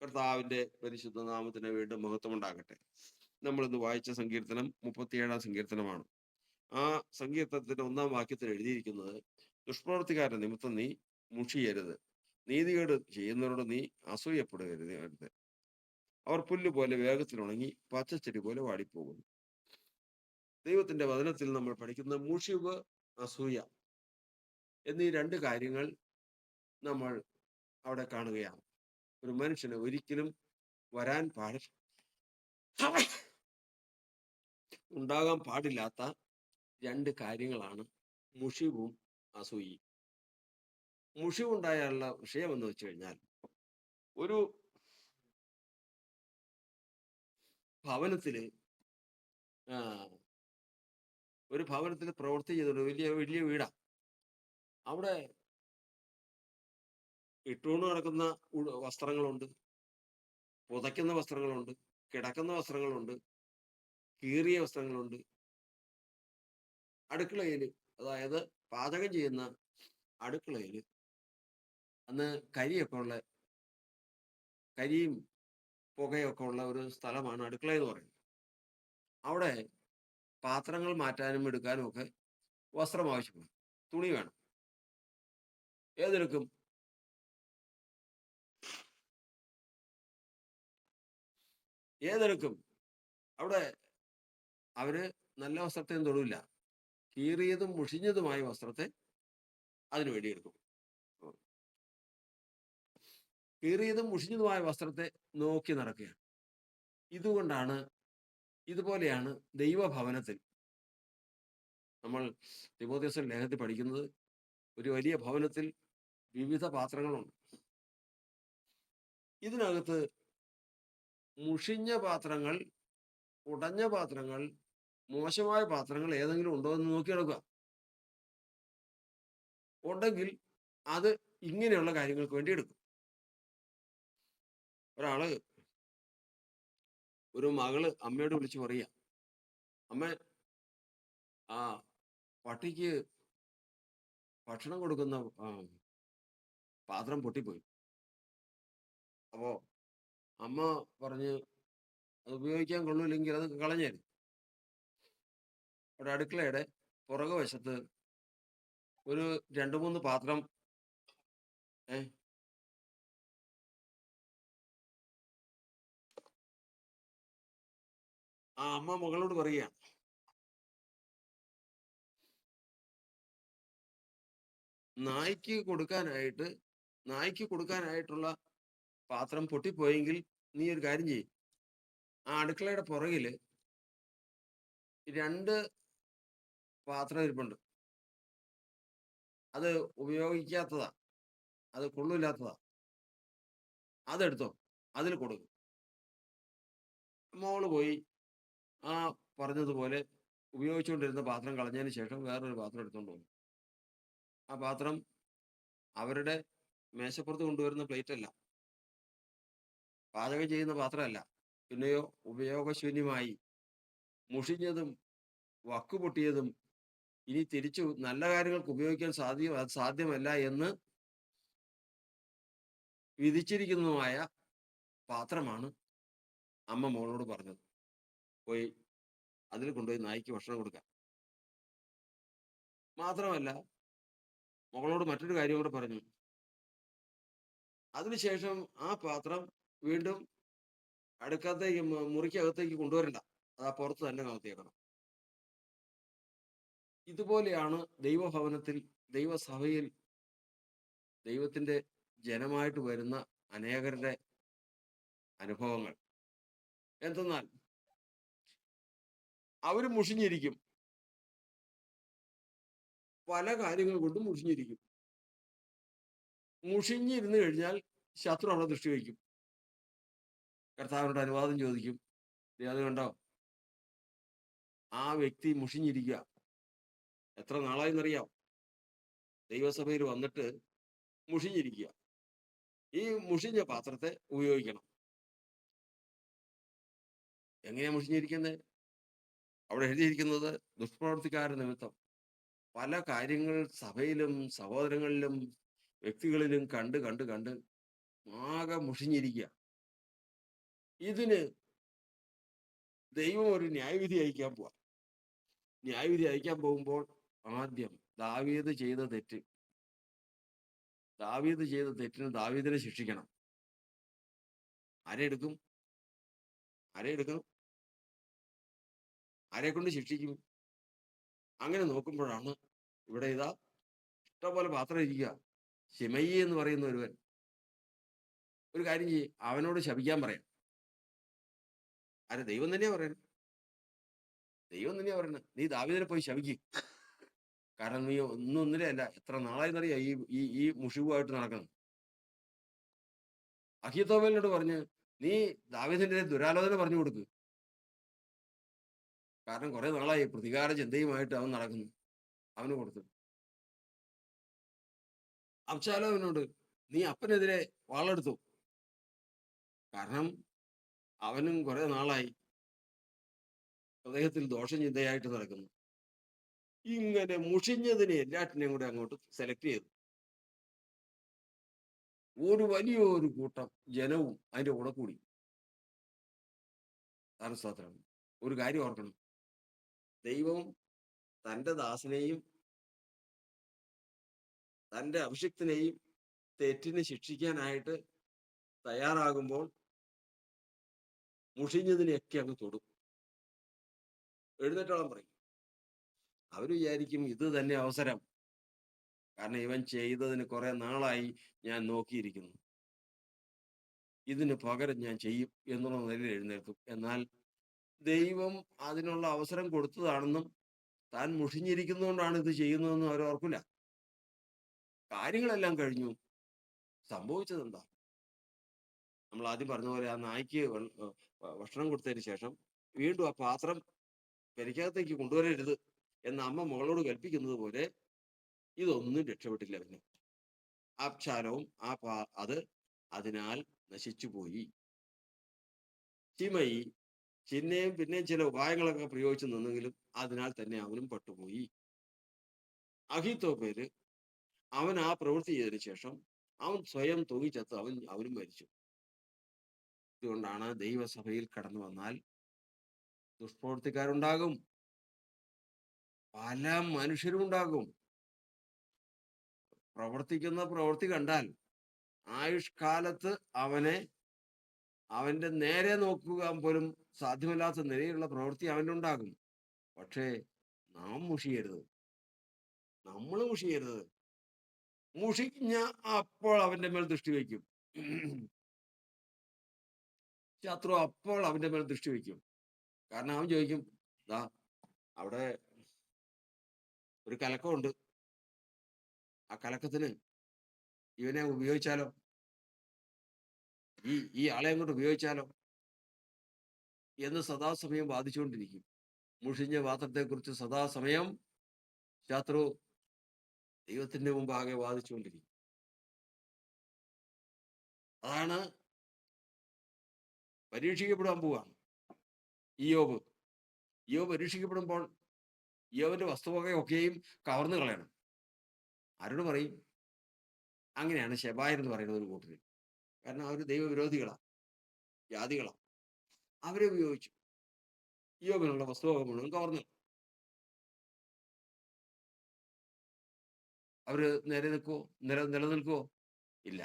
കർത്താവിന്റെ പരിശുദ്ധ നാമത്തിന് വീണ്ടും മഹത്വമുണ്ടാകട്ടെ. നമ്മളിന്ന് വായിച്ച സങ്കീർത്തനം 37 സങ്കീർത്തനമാണ്. ആ സങ്കീർത്തനത്തിന്റെ 1 വാക്യത്തിൽ എഴുതിയിരിക്കുന്നത്, ദുഷ്പ്രവൃത്തിക്കാരുടെ നിമിത്തം നീ മുഷിയരുത്, നീതികേട് ചെയ്യുന്നവരോട് നീ അസൂയപ്പെടുകരുത്. അവർ പുല്ലുപോലെ വേഗത്തിൽ ഉണങ്ങി പച്ചച്ചെടി പോലെ വാടിപ്പോകുന്നു. ദൈവത്തിന്റെ വചനത്തിൽ നമ്മൾ പഠിക്കുന്ന മുഷിവ്, അസൂയ എന്നീ രണ്ട് കാര്യങ്ങൾ നമ്മൾ അവിടെ കാണുകയാണ്. ഒരു മനുഷ്യന് ഒരിക്കലും വരാൻ ഉണ്ടാകാൻ പാടില്ലാത്ത രണ്ട് കാര്യങ്ങളാണ് മുഷിവും അസൂയയും. മുഷിവുണ്ടായാലുള്ള വിഷയം എന്ന് വെച്ച് കഴിഞ്ഞാൽ, ഒരു ഭവനത്തില് പ്രവൃത്തി ചെയ്തോണ്ട് വലിയ വലിയ വീടാ. അവിടെ ഇട്ടുകൊണ്ട് നടക്കുന്ന വസ്ത്രങ്ങളുണ്ട്, പുതയ്ക്കുന്ന വസ്ത്രങ്ങളുണ്ട്, കിടക്കുന്ന വസ്ത്രങ്ങളുണ്ട്, കീറിയ വസ്ത്രങ്ങളുണ്ട്. അടുക്കളയിൽ, അതായത് പാചകം ചെയ്യുന്ന അടുക്കളയിൽ അന്ന് കരിയും പുകയൊക്കെ ഉള്ള ഒരു സ്ഥലമാണ് അടുക്കള എന്ന് പറയുന്നത്. അവിടെ പാത്രങ്ങൾ മാറ്റാനും എടുക്കാനും ഒക്കെ വസ്ത്രം ആവശ്യമാണ്, തുണി വേണം. ഏതെടുക്കും? അവിടെ അവര് നല്ല വസ്ത്രത്തെയും തൊടില്ല, കീറിയതും മുഷിഞ്ഞതുമായ വസ്ത്രത്തെ അതിനു വേണ്ടി എടുക്കും. കീറിയതും മുഷിഞ്ഞതുമായ വസ്ത്രത്തെ നോക്കി നടക്കുകയാണ്. ഇതുപോലെയാണ് ദൈവഭവനത്തിൽ നമ്മൾ തിമോഥെയോസിന്റെ ലേഖനത്തിൽ പഠിക്കുന്നത്. ഒരു വലിയ ഭവനത്തിൽ വിവിധ പാത്രങ്ങളുണ്ട്. ഇതിനകത്ത് മുഷിഞ്ഞ പാത്രങ്ങൾ, ഉടഞ്ഞ പാത്രങ്ങൾ, മോശമായ പാത്രങ്ങൾ ഏതെങ്കിലും ഉണ്ടോ എന്ന് നോക്കിയെടുക്കുക. ഉണ്ടെങ്കിൽ അത് ഇങ്ങനെയുള്ള കാര്യങ്ങൾക്ക് വേണ്ടി എടുക്കും. ഒരു മകള് അമ്മയോട് വിളിച്ച് പറയുക, അമ്മ, ആ പട്ടിക്ക് ഭക്ഷണം കൊടുക്കുന്ന പാത്രം പൊട്ടിപ്പോയി. അപ്പോ അമ്മ പറഞ്ഞ്, അത് ഉപയോഗിക്കാൻ കൊള്ളൂല്ലെങ്കിൽ അത് കളഞ്ഞേര്. അവിടെ അടുക്കളയുടെ പുറകുവശത്ത് ഒരു 2-3 പാത്രം ആ അമ്മ മകളോട് പറയുകയാണ്, നായ്ക്ക് കൊടുക്കാനായിട്ടുള്ള പാത്രം പൊട്ടിപ്പോയെങ്കിൽ നീ ഒരു കാര്യം ചെയ്യും, ആ അടുക്കളയുടെ പുറകില് 2 പാത്രം ഇരിപ്പുണ്ട്, അത് ഉപയോഗിക്കാത്തതാ, അത് കൊള്ളൂല്ലാത്തതാ, അതെടുത്തോ, അതിൽ കൊടുക്കും. മോള് പോയി ആ പറഞ്ഞതുപോലെ ഉപയോഗിച്ചുകൊണ്ടിരുന്ന പാത്രം കളഞ്ഞതിന് ശേഷം വേറൊരു പാത്രം എടുത്തുകൊണ്ട് പോകും. ആ പാത്രം അവരുടെ മേശപ്പുറത്ത് കൊണ്ടുവരുന്ന പ്ലേറ്റ് അല്ല, പാചകം ചെയ്യുന്ന പാത്രമല്ല, പിന്നെയോ ഉപയോഗശൂന്യമായി മുഷിഞ്ഞതും വക്കുപൊട്ടിയതും ഇനി തിരിച്ചു നല്ല കാര്യങ്ങൾക്ക് ഉപയോഗിക്കാൻ സാധ്യമല്ല എന്ന് വിധിച്ചിരിക്കുന്നതുമായ പാത്രമാണ് അമ്മ മോളോട് പറഞ്ഞത്. പോയി അതിൽ കൊണ്ടുപോയി നായ്ക്ക് ഭക്ഷണം കൊടുക്കാം. മാത്രമല്ല, മകളോട് മറ്റൊരു കാര്യം കൂടെ പറഞ്ഞു. അതിനുശേഷം ആ പാത്രം വീണ്ടും മുറിക്കകത്തേക്ക് കൊണ്ടുവരണ്ട, അത് ആ പുറത്ത് തന്നെ കമത്തിയേക്കണം. ഇതുപോലെയാണ് ദൈവഭവനത്തിൽ, ദൈവസഭയിൽ, ദൈവത്തിന്റെ ജനമായിട്ട് വരുന്ന അനേകരുടെ അനുഭവങ്ങൾ. എന്തെന്നാൽ അവര് മുഷിഞ്ഞിരിക്കും, പല കാര്യങ്ങൾ കൊണ്ടും മുഷിഞ്ഞിരിക്കും. മുഷിഞ്ഞിരുന്നു കഴിഞ്ഞാൽ ശത്രു അവിടെ ദൃഷ്ടി വയ്ക്കും, കർത്താവിനോട് അനുവാദം ചോദിക്കും. അത് കണ്ടോ, ആ വ്യക്തി മുഷിഞ്ഞിരിക്കുക, എത്ര നാളായെന്നറിയാം, ദൈവസഭയിൽ വന്നിട്ട് മുഷിഞ്ഞിരിക്കുക, ഈ മുഷിഞ്ഞ പാത്രത്തെ ഉപയോഗിക്കണം. എങ്ങനെയാ മുഷിഞ്ഞിരിക്കുന്നത്? അവിടെ എഴുതിയിരിക്കുന്നത്, ദുഷ്പ്രവർത്തിക്കാരുടെ നിമിത്തം പല കാര്യങ്ങൾ സഭയിലും സഹോദരങ്ങളിലും വ്യക്തികളിലും കണ്ട് ആകെ മുഷിഞ്ഞിരിക്കുക. ഇതിന് ദൈവം ഒരു ന്യായവിധി അയക്കാൻ പോവാ. ന്യായവിധി അയക്കാൻ പോകുമ്പോൾ ആദ്യം ദാവീദ് ചെയ്ത തെറ്റിന് ദാവീദിനെ ശിക്ഷിക്കണം. ആരെ എടുക്കും? ആരെ കൊണ്ട് ശിക്ഷിക്കും? അങ്ങനെ നോക്കുമ്പോഴാണ് ഇവിടെ ഇതാ ഇഷ്ടംപോലെ പാത്രം ഇരിക്കുക. ശിമയി എന്ന് പറയുന്ന ഒരുവൻ, ഒരു കാര്യം ചെയ്യും, അവനോട് ശപിക്കാൻ പറയാം. ദൈവം തന്നെയാ പറയുന്നത്. നീ ദാവീദിനെ പോയി ശപിക്കും. കാരണം നീ ഒന്നിലേ അല്ല, എത്ര നാളായെന്നറിയാം ഈ ഈ ഈ മുഷിവുമായിട്ട് നടക്കണം. അഹീത്തോഫെലിനോട് പറഞ്ഞ് നീ ദാവീദിന്റെ ദുരാലോചന പറഞ്ഞു കൊടുക്ക്. കാരണം കുറെ നാളായി പ്രതികാര ചിന്തയുമായിട്ട് അവൻ നടക്കുന്നു. അവന് കൊടുത്തു. അബ്ശാലോമിനോട് നീ അപ്പനെതിരെ വാളെടുത്തു. കാരണം അവനും കുറെ നാളായി ഹൃദയത്തിൽ ദോഷം ചിന്തയായിട്ട് നടക്കുന്നു. ഇങ്ങനെ മുഷിഞ്ഞതിനെ എല്ലാറ്റിനെയും കൂടെ അങ്ങോട്ട് സെലക്ട് ചെയ്തു. ഒരു വലിയൊരു കൂട്ടം ജനവും അതിന്റെ കൂടെ കൂടി. സ്തോത്രം. ഒരു കാര്യം ഓർക്കണം, ദൈവം തന്റെ ദാസനെയും തന്റെ അഭിഷിക്തനെയും തെറ്റിന് ശിക്ഷിക്കാനായിട്ട് തയ്യാറാകുമ്പോൾ മുഷിഞ്ഞതിനെയൊക്കെ അങ്ങ് തൊടും. എഴുന്നേറ്റോളം പറയും. അവർ വിചാരിക്കും ഇത് തന്നെ അവസരം, കാരണം ഇവൻ ചെയ്തതിന് കുറെ നാളായി ഞാൻ നോക്കിയിരിക്കുന്നു, ഇതിന് പകരം ഞാൻ ചെയ്യും എന്നുള്ള നിലയിൽ എഴുന്നേൽക്കും. എന്നാൽ ദൈവം അതിനുള്ള അവസരം കൊടുത്തതാണെന്നും താൻ മുഷിഞ്ഞിരിക്കുന്നതുകൊണ്ടാണ് ഇത് ചെയ്യുന്നതെന്നും അവർ ഓർക്കില്ല. കാര്യങ്ങളെല്ലാം കഴിഞ്ഞു. സംഭവിച്ചത് എന്താ? നമ്മൾ ആദ്യം പറഞ്ഞ പോലെ ആ നായ്ക്ക് ഭക്ഷണം കൊടുത്തതിന് ശേഷം വീണ്ടും ആ പാത്രം പെരയ്ക്കകത്തേക്ക് കൊണ്ടുവരരുത് എന്ന് അമ്മ മകളോട് കൽപ്പിക്കുന്നത് പോലെ ഇതൊന്നും രക്ഷപ്പെട്ടില്ല. പിന്നെ അബ്ശാലോം അത് അതിനാൽ നശിച്ചുപോയി. ശിമയി പിന്നെയും ചില ഉപായങ്ങളൊക്കെ പ്രയോഗിച്ചു നിന്നെങ്കിലും അതിനാൽ തന്നെ അവനും പട്ടുപോയി. അഹീത്തോഫേല് അവൻ ആ പ്രവൃത്തി ചെയ്തതിനു ശേഷം അവൻ സ്വയം തൂങ്ങിച്ചത്ത് അവനും മരിച്ചു. അതുകൊണ്ടാണ് ദൈവസഭയിൽ കടന്നു വന്നാൽ ദുഷ്പ്രവൃത്തിക്കാരുണ്ടാകും, പല മനുഷ്യരും ഉണ്ടാകും. പ്രവർത്തിക്കുന്ന പ്രവൃത്തി കണ്ടാൽ ആയുഷ്കാലത്ത് അവന്റെ നേരെ നോക്കുക പോലും സാധ്യമല്ലാത്ത നിലയിലുള്ള പ്രവൃത്തി അവനുണ്ടാകും. പക്ഷേ നാം മുഷിയരുത്, നമ്മൾ മുഷിയരുത്. മുഷിഞ്ഞ അപ്പോൾ അവന്റെ മേൽ ദൃഷ്ടി വയ്ക്കും. ശത്രു അപ്പോൾ അവന്റെ മേൽ ദൃഷ്ടി വയ്ക്കും. കാരണം അവൻ ചോദിക്കും, അവിടെ ഒരു കലക്കമുണ്ട്, ആ കലക്കത്തിന് ഇവനെ ഉപയോഗിച്ചാലോ, ഈ ആളെ അങ്ങോട്ട് ഉപയോഗിച്ചാലോ എന്ന് സദാസമയം വാദിച്ചുകൊണ്ടിരിക്കും. മുഷിഞ്ഞ പാത്രത്തെക്കുറിച്ച് സദാസമയം ശത്രു ദൈവത്തിന്റെ മുമ്പാകെ വാദിച്ചുകൊണ്ടിരിക്കും. അതാണ് പരീക്ഷിക്കപ്പെടാൻ പോവാണ് ഇയ്യോബ് പരീക്ഷിക്കപ്പെടുമ്പോൾ ഇയ്യോബിന്റെ വസ്തുവകയൊക്കെയും കവർന്നു കളയണം. ആരോട് പറയും? അങ്ങനെയാണ് ശെബായർ എന്ന് പറയുന്നത് ഒരു കൂട്ടര്. കാരണം അവർ ദൈവവിരോധികളാ, ജാതികളാ. അവരെ ഉപയോഗിച്ചു ഇയ്യോബിനുള്ള വസ്തുവക മുഴുവൻ കവർന്നു. അവര് നേരെ നിലനിൽക്കുവോ? ഇല്ല.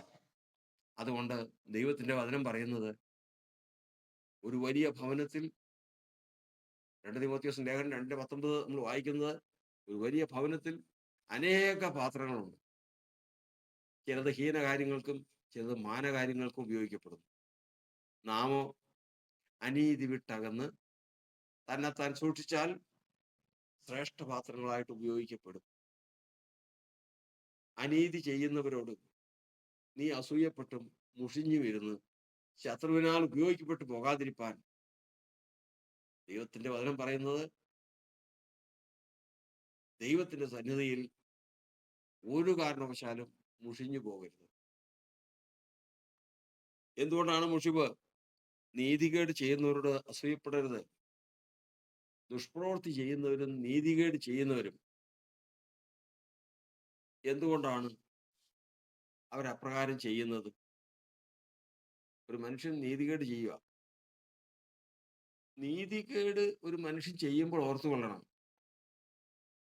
അതുകൊണ്ട് ദൈവത്തിന്റെ വചനം പറയുന്നത്, ഒരു വലിയ ഭവനത്തിൽ 2 തീമോഥെയോസ് ലേഖനം 2:19 നമ്മൾ വായിക്കുന്നത്, ഒരു വലിയ ഭവനത്തിൽ അനേക പാത്രങ്ങളുണ്ട്. ചിലത് ഹീനകാര്യങ്ങൾക്കും ചിലത് മാനകാര്യങ്ങൾക്കും ഉപയോഗിക്കപ്പെടുന്നു. നാമോ അനീതി വിട്ടകന്ന് തന്നെത്താൻ സൂക്ഷിച്ചാൽ ശ്രേഷ്ഠപാത്രങ്ങളായിട്ട് ഉപയോഗിക്കപ്പെടും. അനീതി ചെയ്യുന്നവരോട് നീ അസൂയപ്പെട്ടും മുഷിഞ്ഞു വരുന്ന് ശത്രുവിനാൽ ഉപയോഗിക്കപ്പെട്ടു പോകാതിരിപ്പാൻ ദൈവത്തിന്റെ വചനം പറയുന്നത്, ദൈവത്തിന്റെ സന്നിധിയിൽ ഒരു കാരണവശാലും മുഷിഞ്ഞു പോകരുത്. എന്തുകൊണ്ടാണ് മുഷിവ്? നീതികേട് ചെയ്യുന്നവരോട് അസൂയപ്പെടരുത്. ദുഷ്പ്രവൃത്തി ചെയ്യുന്നവരും നീതികേട് ചെയ്യുന്നവരും എന്തുകൊണ്ടാണ് അവരപ്രകാരം ചെയ്യുന്നത്? ഒരു മനുഷ്യൻ നീതികേട് ചെയ്യുക, നീതികേട് ഒരു മനുഷ്യൻ ചെയ്യുമ്പോൾ ഓർത്തു കൊള്ളണം,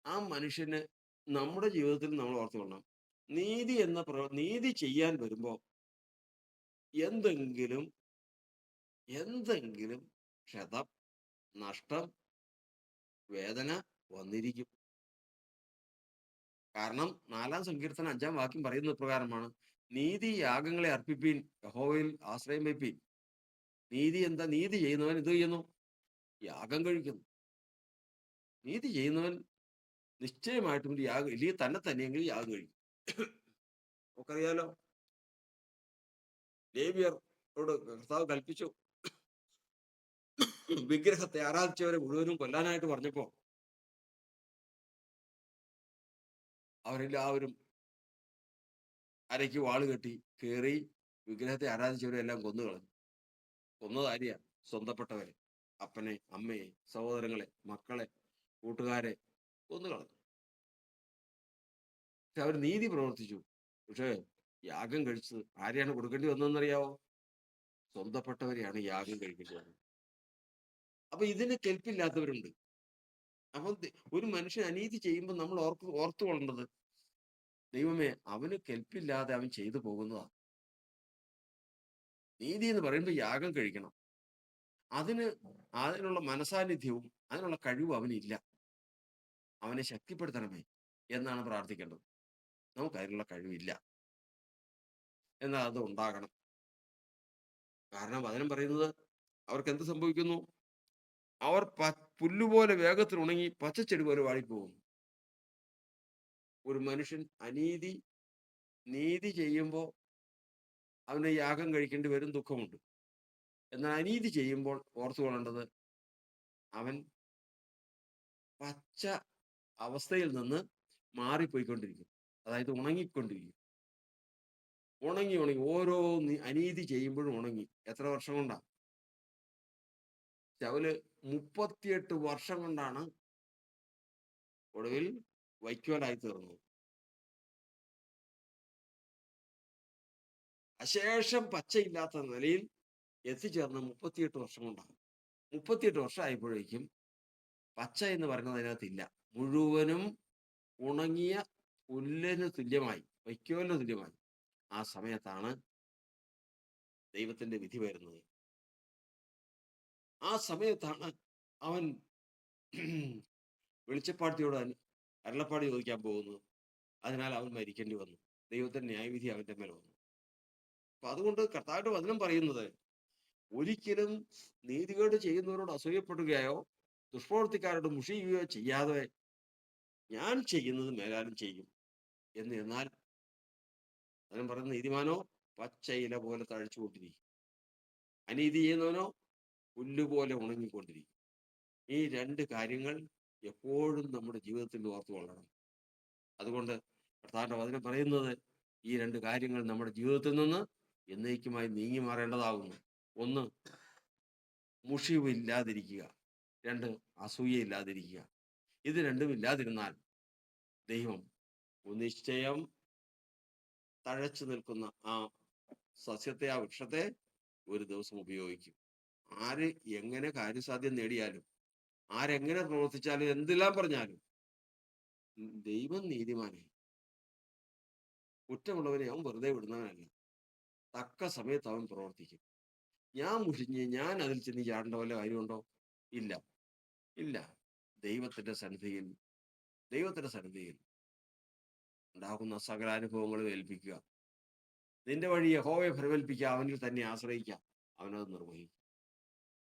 ആ മനുഷ്യന് നമ്മുടെ ജീവിതത്തിൽ നമ്മൾ ഓർത്തു കൊള്ളണം, നീതി ചെയ്യാൻ വരുമ്പോ എന്തെങ്കിലും എന്തെങ്കിലും ക്ഷതം, നഷ്ടം, വേദന വന്നിരിക്കും. കാരണം 4-ാം സങ്കീർത്തനം 5-ാം വാക്യം പറയുന്ന പ്രകാരമാണ്, നീതി യാഗങ്ങളെ അർപ്പിപ്പീൻ, യഹോവയിൽ ആശ്രയം വയ്പ്പീൻ. നീതി ചെയ്യുന്നവൻ എന്ത് ചെയ്യുന്നു? യാഗം കഴിക്കുന്നു. നീതി ചെയ്യുന്നവൻ നിശ്ചയമായിട്ടും ഒരു യാഗം, ഇല്ലെങ്കിൽ തന്നെയെങ്കിലും യാഗം കഴിക്കും. നമുക്കറിയാലോ, ലേവ്യരോട് കർത്താവ് കൽപ്പിച്ചു, വിഗ്രഹത്തെ ആരാധിച്ചവരെ മുഴുവനും കൊല്ലാനായിട്ട് പറഞ്ഞപ്പോ അവരെല്ലാവരും അരയ്ക്ക് വാള് കെട്ടി കയറി വിഗ്രഹത്തെ ആരാധിച്ചവരെ എല്ലാം കൊന്നുകളഞ്ഞു. കൊന്നത് ആരെയാ? സ്വന്തപ്പെട്ടവരെ, അപ്പനെ, അമ്മയെ, സഹോദരങ്ങളെ, മക്കളെ, കൂട്ടുകാരെ കൊന്നുകളഞ്ഞു. പക്ഷെ അവർ നീതി പ്രവർത്തിച്ചു. പക്ഷേ യാഗം കഴിച്ചത് ആരെയാണ് കൊടുക്കേണ്ടി വന്നതെന്നറിയാവോ? സ്വന്തപ്പെട്ടവരെയാണ് യാഗം കഴിക്കേണ്ടി വന്നത്. അപ്പൊ ഇതിന് കെൽപ്പില്ലാത്തവരുണ്ട്. അപ്പൊ ഒരു മനുഷ്യൻ അനീതി ചെയ്യുമ്പോൾ നമ്മൾ ഓർത്തു കൊള്ളേണ്ടത്, ദൈവമേ, അവന് കെൽപ്പില്ലാതെ അവൻ ചെയ്തു പോകുന്നതാണ്. നീതി എന്ന് പറയുമ്പോൾ യാഗം കഴിക്കണം. അതിനുള്ള മനസാന്നിധ്യവും അതിനുള്ള കഴിവും അവനില്ല. അവനെ ശക്തിപ്പെടുത്തണമേ എന്നാണ് പ്രാർത്ഥിക്കേണ്ടത്. നമുക്ക് അതിനുള്ള കഴിവില്ല, എന്നാൽ അത് ഉണ്ടാകണം. കാരണം വചനം പറയുന്നത്, അവർക്ക് എന്ത് സംഭവിക്കുന്നു? അവർ പുല്ലുപോലെ വേഗത്തിൽ ഉണങ്ങി പച്ചച്ചെടി പോലെ വാടിപ്പോകുന്നു. ഒരു മനുഷ്യൻ നീതി ചെയ്യുമ്പോൾ അവന് യാഗം കഴിക്കേണ്ടി വരും, ദുഃഖമുണ്ട്. എന്നാൽ അനീതി ചെയ്യുമ്പോൾ ഓർത്തു കൊള്ളേണ്ടത്, അവൻ പച്ച അവസ്ഥയിൽ നിന്ന് മാറിപ്പോയിക്കൊണ്ടിരിക്കും. അതായത് ഉണങ്ങി ഓരോ അനീതി ചെയ്യുമ്പോഴും ഉണങ്ങി. എത്ര വർഷം കൊണ്ടാ? ശൗല് 38 വർഷം കൊണ്ടാണ് ഒടുവിൽ വൈക്കോലായി തീർന്നത്. അശേഷം പച്ചയില്ലാത്ത നിലയിൽ എത്തിച്ചേർന്ന് 38 വർഷം കൊണ്ടാണ്. 38 വർഷം ആയപ്പോഴേക്കും പച്ച എന്ന് പറയുന്നത് അതിനകത്തില്ല. മുഴുവനും ഉണങ്ങിയ പുല്ലിന് തുല്യമായി, വൈക്കോലിന് തുല്യമായി. ആ സമയത്താണ് ദൈവത്തിന്റെ വിധി വരുന്നത്. ആ സമയത്താണ് അവൻ വെളിച്ചപ്പാടത്തിയോട് അരുളപ്പാട് ചോദിക്കാൻ പോകുന്നത്. അതിനാൽ അവൻ മരിക്കേണ്ടി വന്നു. ദൈവത്തിന്റെ ന്യായവിധി അവന്റെ മേൽ വന്നു. അപ്പൊ അതുകൊണ്ട് കർത്താവിന്റെ വചനം പറയുന്നത്, ഒരിക്കലും നീതികേട് ചെയ്യുന്നവരോട് അസൂയപ്പെടുകയോ ദുഷ്പ്രവർത്തിക്കാരോട് മുഷിയുകയോ ചെയ്യാതെ ഞാൻ ചെയ്യുന്നത് മേലാലും ചെയ്യും എന്ന്. എന്നാൽ അതിനും പറയുന്ന, നീതിമാനോ പച്ചയില പോലെ തഴച്ചുകൊണ്ടിരിക്കും, അനീതി ചെയ്യുന്നവനോ പുല്ലുപോലെ ഉണങ്ങിക്കൊണ്ടിരിക്കും. ഈ രണ്ട് കാര്യങ്ങൾ എപ്പോഴും നമ്മുടെ ജീവിതത്തിൽ ഓർത്തു കൊള്ളണം. അതുകൊണ്ട് കർത്താവിന്റെ വചനം പറയുന്നത്, ഈ രണ്ട് കാര്യങ്ങൾ നമ്മുടെ ജീവിതത്തിൽ നിന്ന് എന്നേക്കുമായി നീങ്ങി മാറേണ്ടതാകുന്നു. ഒന്ന്, മുഷിവില്ലാതിരിക്കുക. 2, അസൂയയില്ലാതിരിക്കുക. ഇത് രണ്ടും ഇല്ലാതിരുന്നാൽ ദൈവം നിശ്ചയം തഴച്ചു നിൽക്കുന്ന ആ സസ്യത്തെ, ആ വൃക്ഷത്തെ ഒരു ദിവസം ഉപയോഗിക്കും. ആര് എങ്ങനെ കാര്യസാധ്യം നേടിയാലും, ആരെങ്ങനെ പ്രവർത്തിച്ചാലും, എന്തെല്ലാം പറഞ്ഞാലും, ദൈവം നീതിമാനെ, കുറ്റമുള്ളവനെ അവൻ വെറുതെ വിടുന്നവനല്ല. തക്ക സമയത്ത് അവൻ പ്രവർത്തിക്കും. ഞാൻ മുഷിഞ്ഞ് ഞാൻ അതിൽ ചെന്ന് ചാടേണ്ട വല്ല കാര്യമുണ്ടോ? ഇല്ല, ഇല്ല. ദൈവത്തിന്റെ സന്നിധിയിൽ ഉണ്ടാകുന്ന സകല അനുഭവങ്ങളും ഏൽപ്പിക്കുക. നിന്റെ വഴി യഹോവയെ ഫലമേൽപ്പിക്കുക, അവനിൽ തന്നെ ആശ്രയിക്കുക, അവനത് നിർവഹിക്കും.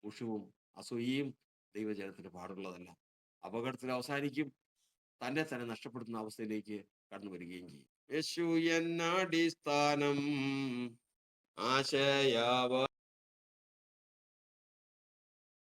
മുഷിവും അസൂയയും ദൈവജനത്തിന് പാടുള്ളതല്ല. അപകടത്തിൽ അവസാനിക്കും, തന്നെ നഷ്ടപ്പെടുത്തുന്ന അവസ്ഥയിലേക്ക് കടന്നു വരികയും ചെയ്യും. യേശു എന്നടിസ്ഥാനം ആശയാവ